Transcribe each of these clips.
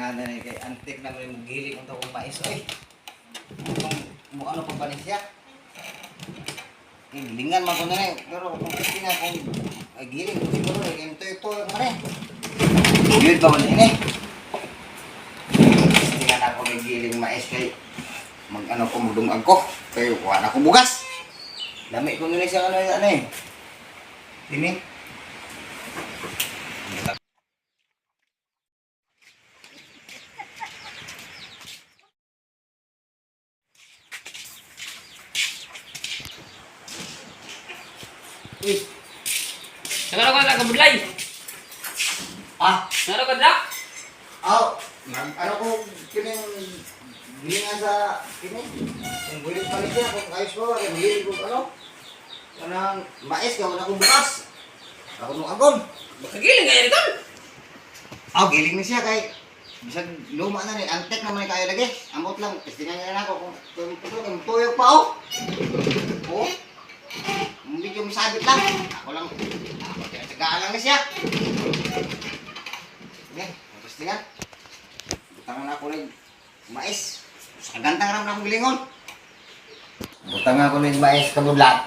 Tingnan na kay antik na may magiling unta kong mais oy. Mo ano pa ba ni siya? Gilingan man ko na pero kung tingnan kung ay giling ko siguro kay ito mare. Yun pa man ini. Tingnan ako may giling mais kay mag-ano ko magdungag ko kay wala ko bugas. Dami ko nila siya ano eh. Ini. Nagano ka na kabudlay? Ah, Nagano ka na? ano ko kining gilingan sa kining yung bulit pa niya kung ayos ba kay giling ko ano? Kanang mais ka wala kong bukas. Ako nung agon. Makagiling ngayon ito? Giling na siya kay bisag luma na ni antek naman kayo lagi. Amot lang testingan niya na ako kung tuyok pa oh. Oh. Medyo masabit lang. Ako lang. Ako tinasagaan lang na siya. Okay, tapos tingnan. Butangan ako ng mais. Sa gantang ram na akong gilingon. Butangan ako ng mais kabudlat.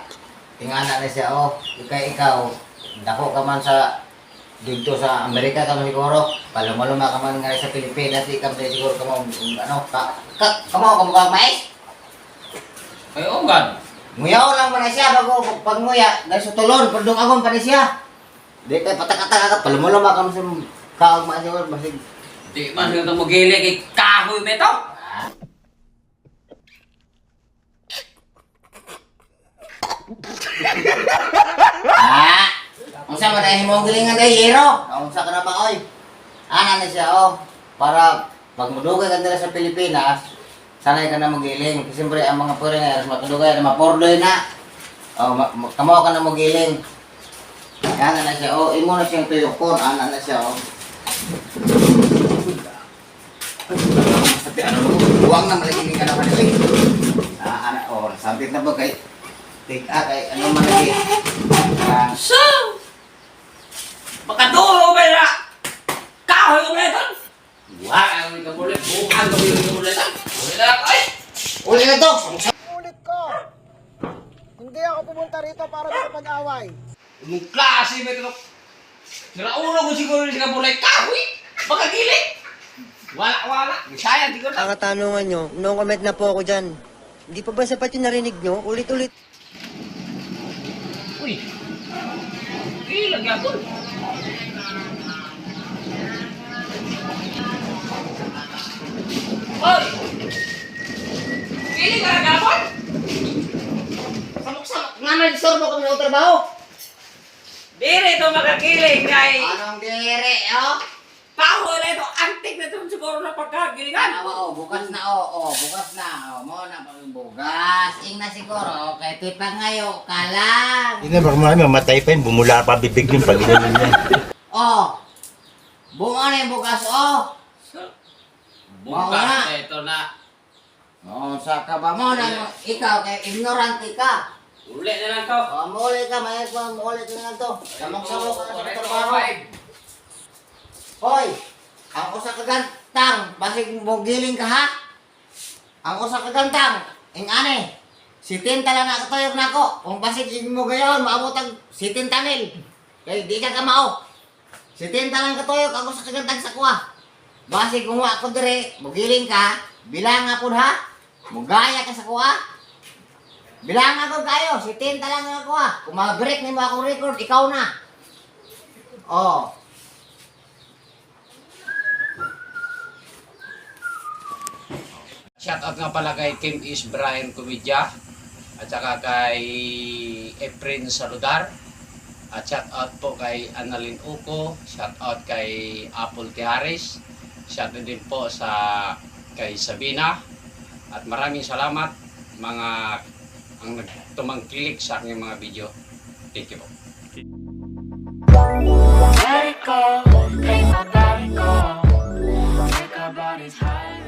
Tingnan na siya, oh. Ikaw. Dako ka man sa dito sa Amerika ka man siguro. Palumuluma ka man nga sa Pilipinas. Ikaw na siguro ka mo, ano, kamo ka mais? Ay, oo nga. Nguyaw lang pa na siya bago pag nguya dahil sa tulon pag dungagon pa na siya. Di kay patak-atak ka palumuluma ka sa kaog ma siguro basig. Di man nga itong magiling kay kahoy mo ito. Unsa man dahil mo gilingan dahil hero? Unsa ka na ba oy? Ana na siya oh para pag mudugay ka dira sa Pilipinas. Sanay ka na magiling. Kasi siyempre ang mga foreigners matulugay na mapordoy na. Kamo ka na magiling. Ana na siya. Imo na siyang tuyokon. Ana na siya. Sabi ano mo? Buwang na maligiling ka na maligiling. Sabit na ba kay? Kay ano man lagi? So! Makaduro ba na? Kahoy mo ito? Wala ang kabulit. Bukan kami yung kabulitan. Uli na to! Ulit ko! Hindi ako pumunta rito para makapag-away. Anong klase ba ito? Sinauna ko siguro yung kabulit. Kahoy! Makagiling! Wala. Bisaya siguro. Ang katanungan nyo, no comment na po ako dyan. Hindi pa ba sapat yung narinig nyo? Ulit-ulit. Uy! Ilang yapon! Hoy! Pili ka na gapon? Samok-samok nga nag-sorbo kami ng trabaho. Dire ito makakiling kay Anong dire, oh? kahoy na ito. Antik na ito siguro na pagkagilingan. Bukas na, bukas na. Mo na bugas. Ing na siguro, kay tipang ngayon ka lang. Hindi na, baka marami mamatay pa yun. Bumula pa bibig yun pag ginanon yan. Bunga na yung bukas, Bukas na ito na. Saka ba mo na, ikaw, kay ignorante ka. Uli na lang to. Muli ka, muli ka na to. Samok-samok ka na sa trabaho. Hoy, ang usa ka gantang, basig mo giling ka ha? Ang usa ka gantang, ane, sitin tala na katuyog na ko. Kung basig mo gayon, maabot ang sitin tanil. Kaya di ka kamao. Sitin talang katuyog, ang usa ka gantang sa kuha. Basig kung wa ko dire, mo giling ka, bilang nga po ha? Mugaya ka sa kuha. Bilang ako kayo, sitin talang nga kuha. Kung ma-break ni mo akong record, ikaw na. Shoutout nga pala kay Kim is Brian Comedya at saka kay Efren Saludar at shoutout po kay Annalyn Uco, shoutout kay Apple Tihares, shoutout din po sa kay Sabina at maraming salamat mga ang nagtumangkilik sa aking mga video. Thank you po. Let it go, make my body go. Take our bodies higher.